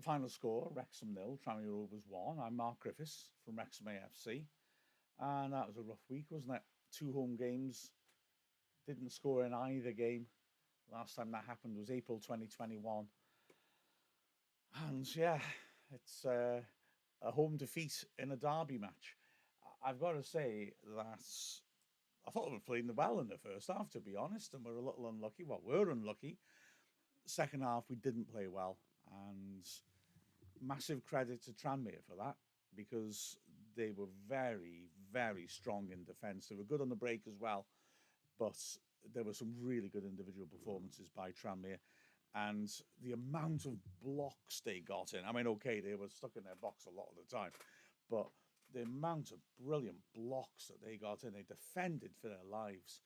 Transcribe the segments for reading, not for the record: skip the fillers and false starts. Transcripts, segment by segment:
The final score, Wrexham 0, Tranmere Rovers 1. I'm Mark Griffiths from Wrexham AFC. And that was a rough week, wasn't it? Two home games, didn't score in either game. Last time that happened was April 2021. And yeah, it's a home defeat in a derby match. I've got to say that I thought we were playing well in the first half, to be honest, and we're a little unlucky. Well, we're unlucky. Second half, we didn't play well, and massive credit to Tranmere for that because they were very, very strong in defence. They were good on the break as well, but there were some really good individual performances by Tranmere. And the amount of blocks they got in, I mean, okay, they were stuck in their box a lot of the time, but the amount of brilliant blocks that they got in, they defended for their lives.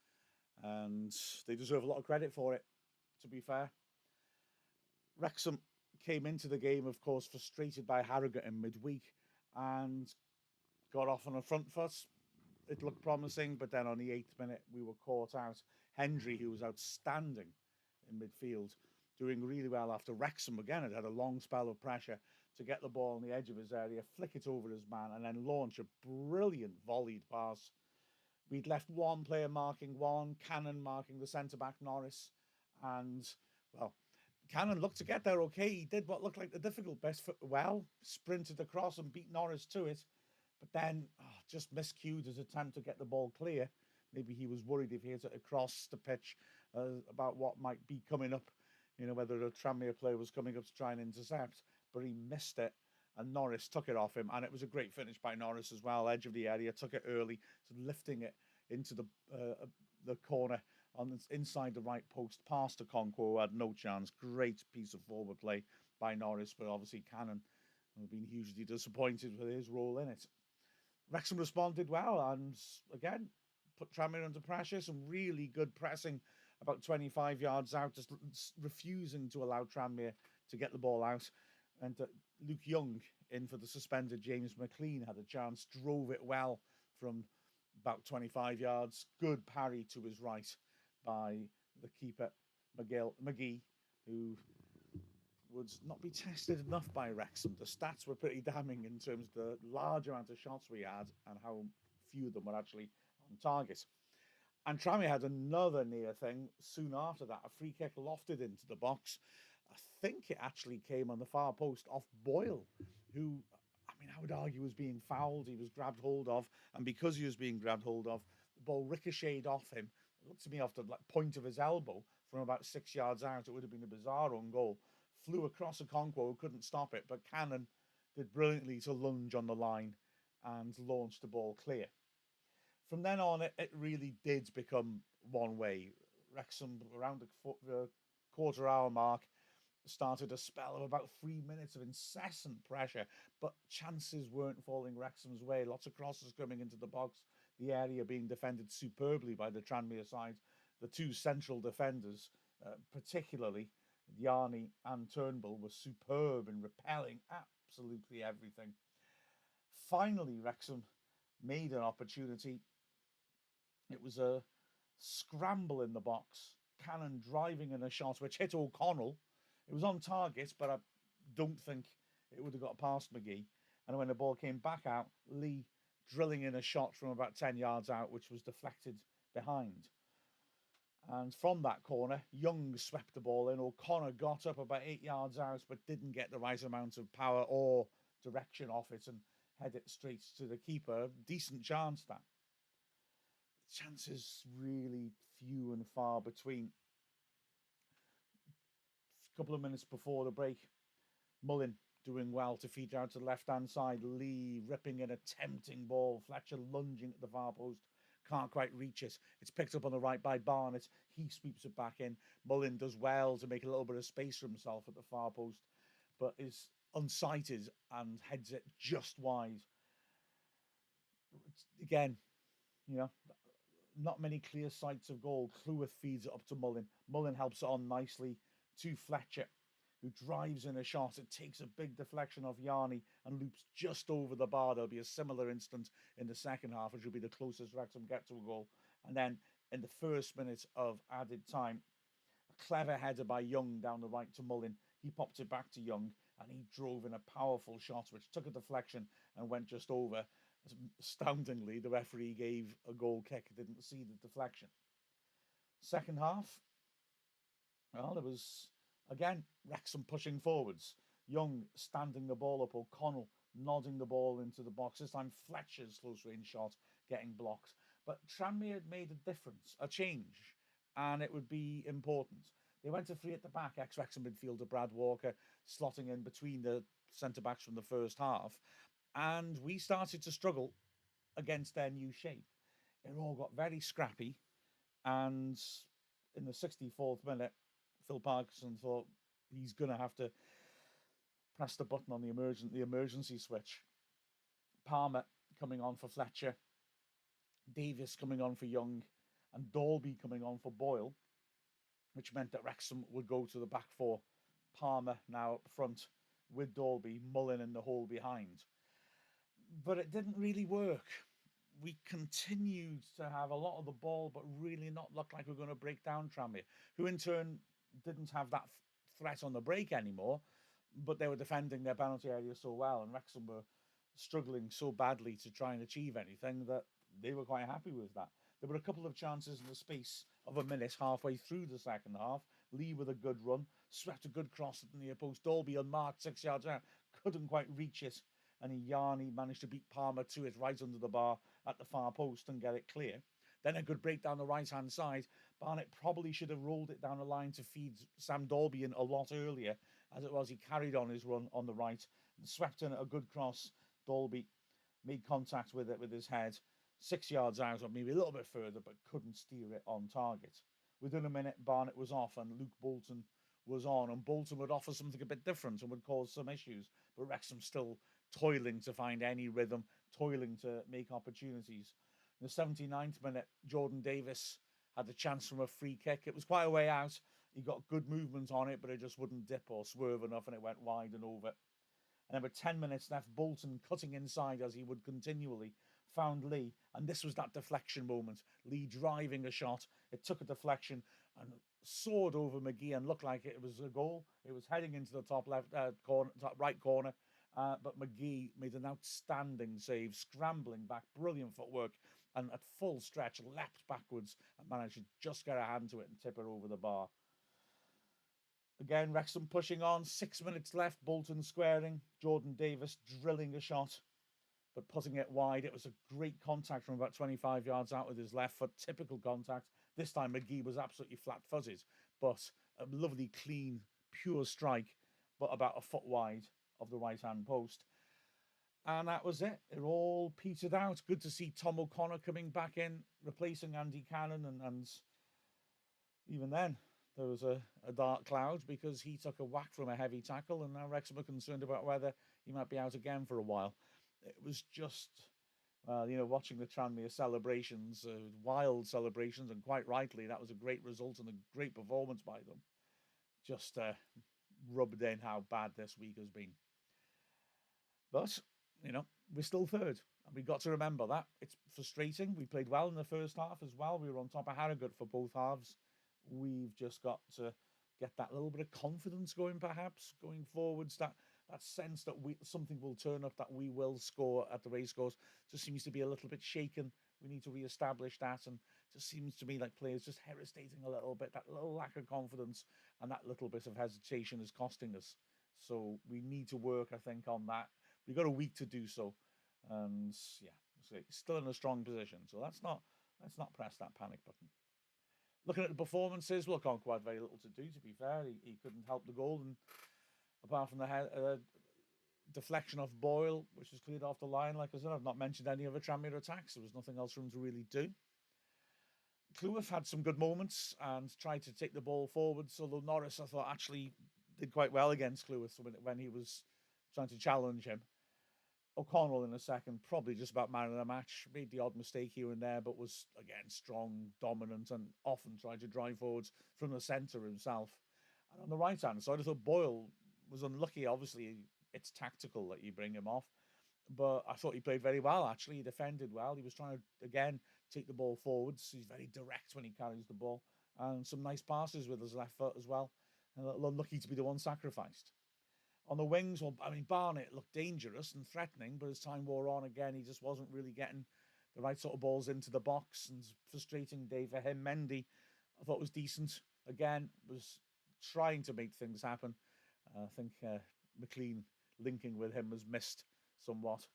And they deserve a lot of credit for it, to be fair. Wrexham came into the game, of course, frustrated by Harrogate in midweek and got off on a front foot. It looked promising, but then on the 8th minute, we were caught out. Hendry, who was outstanding in midfield, doing really well after Wrexham again had a long spell of pressure to get the ball on the edge of his area, flick it over his man, and then launch a brilliant volleyed pass. We'd left one player marking one, Cannon marking the centre back Norris, and well, Cannon looked to get there okay. He did what looked like the difficult best well, sprinted across and beat Norris to it, but then just miscued his attempt to get the ball clear. Maybe he was worried if he hit it across the pitch about what might be coming up, whether a Tranmere player was coming up to try and intercept, but he missed it. And Norris took it off him, and it was a great finish by Norris as well. Edge of the area, took it early, so lifting it into the corner on inside the right post, past to Conquo, who had no chance. Great piece of forward play by Norris, but obviously Cannon have been hugely disappointed with his role in it. Wrexham responded well, and again put Tranmere under pressure. Some really good pressing about 25 yards out, just refusing to allow Tranmere to get the ball out. And Luke Young, in for the suspended James McLean, had a chance, drove it well from about 25 yards. Good parry to his right by the keeper, McGee, who would not be tested enough by Wrexham. The stats were pretty damning in terms of the large amount of shots we had and how few of them were actually on target. And Tranmere had another near thing soon after that, a free kick lofted into the box. I think it actually came on the far post off Boyle, who, I would argue was being fouled. He was grabbed hold of, and because he was being grabbed hold of, the ball ricocheted off him. It looked to me off the point of his elbow from about 6 yards out. It would have been a bizarre own goal. Flew across a Conquo who couldn't stop it, but Cannon did brilliantly to lunge on the line and launch the ball clear. From then on, it really did become one way. Wrexham, around the quarter hour mark, started a spell of about 3 minutes of incessant pressure, but chances weren't falling Wrexham's way. Lots of crosses coming into the box, the area being defended superbly by the Tranmere side. The two central defenders, particularly Yarni and Turnbull, were superb in repelling absolutely everything. Finally, Wrexham made an opportunity. It was a scramble in the box. Cannon driving in a shot which hit O'Connell. It was on target, but I don't think it would have got past McGee. And when the ball came back out, Lee drilling in a shot from about 10 yards out, which was deflected behind. And from that corner, Young swept the ball in. O'Connor got up about 8 yards out, but didn't get the right amount of power or direction off it and head it straight to the keeper. Decent chance, that. Chances really few and far between. A couple of minutes before the break, Mullin doing well to feed out to the left-hand side. Lee ripping in a tempting ball. Fletcher lunging at the far post. Can't quite reach it. It's picked up on the right by Barnett. He sweeps it back in. Mullin does well to make a little bit of space for himself at the far post, but is unsighted and heads it just wide. Again, not many clear sights of goal. Cleworth feeds it up to Mullin. Mullin helps it on nicely to Fletcher, who drives in a shot. It takes a big deflection off Yarni and loops just over the bar. There'll be a similar instant in the second half, which will be the closest Wrexham get to a goal. And then in the first minute of added time, a clever header by Young down the right to Mullin. He popped it back to Young. and he drove in a powerful shot which took a deflection and went just over. Astoundingly, the referee gave a goal kick, didn't see the deflection. Second half, well, it was again Wrexham pushing forwards. Young standing the ball up, O'Connell nodding the ball into the box. This time Fletcher's close range shot getting blocked. But Tranmere had made a difference, a change, and it would be important. They went to three at the back, ex-Wrexham midfielder Brad Walker slotting in between the centre-backs from the first half. And we started to struggle against their new shape. It all got very scrappy, and in the 64th minute, Phil Parkinson thought he's going to have to press the button on the emergency switch. Palmer coming on for Fletcher, Davis coming on for Young, and Dalby coming on for Boyle, which meant that Wrexham would go to the back four. Palmer now up front with Dalby, Mullin in the hole behind. But it didn't really work. We continued to have a lot of the ball, but really not look like we're going to break down Tranmere, who in turn didn't have that threat on the break anymore, but they were defending their penalty area so well, and Wrexham were struggling so badly to try and achieve anything that they were quite happy with that. There were a couple of chances in the space of a minute halfway through the second half. Lee with a good run, swept a good cross at the near post. Dalby unmarked 6 yards out, couldn't quite reach it. And Yarni managed to beat Palmer to it right under the bar at the far post and get it clear. Then a good break down the right-hand side. Barnett probably should have rolled it down the line to feed Sam Dalby in a lot earlier. As it was, he carried on his run on the right and swept in a good cross. Dalby made contact with it with his head. 6 yards out, or maybe a little bit further, but couldn't steer it on target. Within a minute, Barnett was off and Luke Bolton was on, and Bolton would offer something a bit different and would cause some issues. But Wrexham still toiling to find any rhythm, toiling to make opportunities. In the 79th minute, Jordan Davis had the chance from a free kick. It was quite a way out. He got good movement on it, but it just wouldn't dip or swerve enough, and it went wide and over. And then with 10 minutes left, Bolton cutting inside as he would continually, found Lee. And this was that deflection moment. Lee driving a shot. It took a deflection and soared over McGee and looked like it was a goal. It was heading into the top left corner, top right corner. But McGee made an outstanding save, scrambling back, brilliant footwork, and at full stretch leapt backwards and managed to just get a hand to it and tip it over the bar. Again, Wrexham pushing on. 6 minutes left. Bolton squaring. Jordan Davis drilling a shot, but putting it wide. It was a great contact from about 25 yards out with his left foot. Typical contact. This time McGee was absolutely flat-footed, but a lovely, clean, pure strike, but about a foot wide of the right-hand post. And that was it. It all petered out. Good to see Tom O'Connor coming back in, replacing Andy Cannon, and even then, there was a dark cloud because he took a whack from a heavy tackle, and now Wrexham are concerned about whether he might be out again for a while. It was just, watching the Tranmere celebrations, wild celebrations, and quite rightly, that was a great result and a great performance by them. Just rubbed in how bad this week has been. But, we're still third, and we've got to remember that. It's frustrating. We played well in the first half as well. We were on top of Harrogate for both halves. We've just got to get that little bit of confidence going, perhaps, going forwards, that sense that something will turn up, that we will score at the racecourse. Just seems to be a little bit shaken. We need to re-establish that, and just seems to me like players just hesitating a little bit. That little lack of confidence and that little bit of hesitation is costing us. So we need to work, I think, on that. We've got a week to do so, and still in a strong position. So let's not press that panic button. Looking at the performances, well, Conquer had very little to do, to be fair. He couldn't help the goal, and apart from the deflection off Boyle, which was cleared off the line, like I said, I've not mentioned any other Tranmere attacks. There was nothing else for him to really do. Cleworth had some good moments and tried to take the ball forwards, although Norris, I thought, actually did quite well against Cleworth when he was trying to challenge him. O'Connell in a second, probably just about man of the match, made the odd mistake here and there, but was, again, strong, dominant, and often tried to drive forwards from the centre himself. And on the right-hand side, I thought Boyle was unlucky. Obviously, it's tactical that you bring him off, but I thought he played very well, actually. He defended well. He was trying to, again, take the ball forwards. He's very direct when he carries the ball, and some nice passes with his left foot as well. And a little unlucky to be the one sacrificed. On the wings, well, I mean, Barnett looked dangerous and threatening, but as time wore on, again, he just wasn't really getting the right sort of balls into the box. And frustrating day for him. Mendy, I thought was decent. Again, was trying to make things happen. I think McLean linking with him was missed somewhat.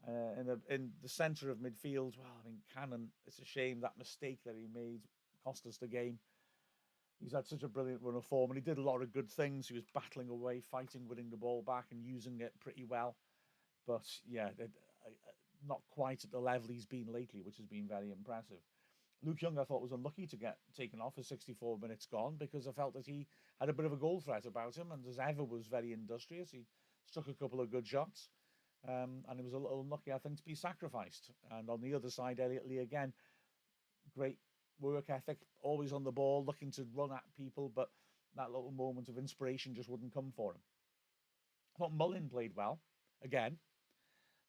In the centre of midfield, well, I mean, Cannon. It's a shame that mistake that he made cost us the game. He's had such a brilliant run of form, and he did a lot of good things. He was battling away, fighting, winning the ball back, and using it pretty well. But yeah, not quite at the level he's been lately, which has been very impressive. Luke Young, I thought, was unlucky to get taken off as 64 minutes gone because I felt that he had a bit of a goal threat about him, and as ever was very industrious. He struck a couple of good shots, and he was a little unlucky, I think, to be sacrificed. And on the other side, Elliot Lee again, great work ethic, always on the ball, looking to run at people, but that little moment of inspiration just wouldn't come for him. I thought Mullin played well again,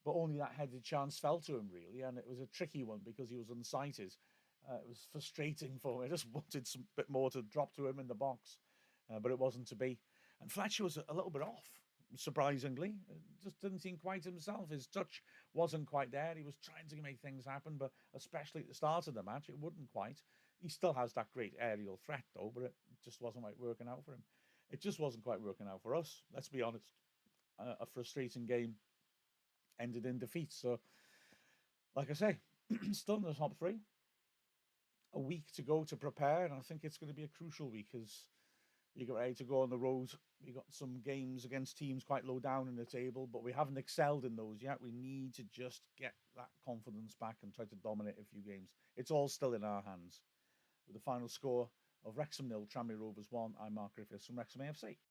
but only that headed chance fell to him, really, and it was a tricky one because he was unsighted. It was frustrating for me. I just wanted some bit more to drop to him in the box, but it wasn't to be. And Fletcher was a little bit off, surprisingly. It just didn't seem quite himself. His touch wasn't quite there. He was trying to make things happen, but especially at the start of the match, it wouldn't quite. He still has that great aerial threat, though, but it just wasn't quite working out for him. It just wasn't quite working out for us, let's be honest. A frustrating game ended in defeat. So, like I say, still in the top three. A week to go to prepare, and I think it's going to be a crucial week as you get ready to go on the road. We got some games against teams quite low down in the table, but we haven't excelled in those yet. We need to just get that confidence back and try to dominate a few games. It's all still in our hands. With the final score of Wrexham 0, Tranmere Rovers 1, I'm Mark Griffiths from Wrexham AFC.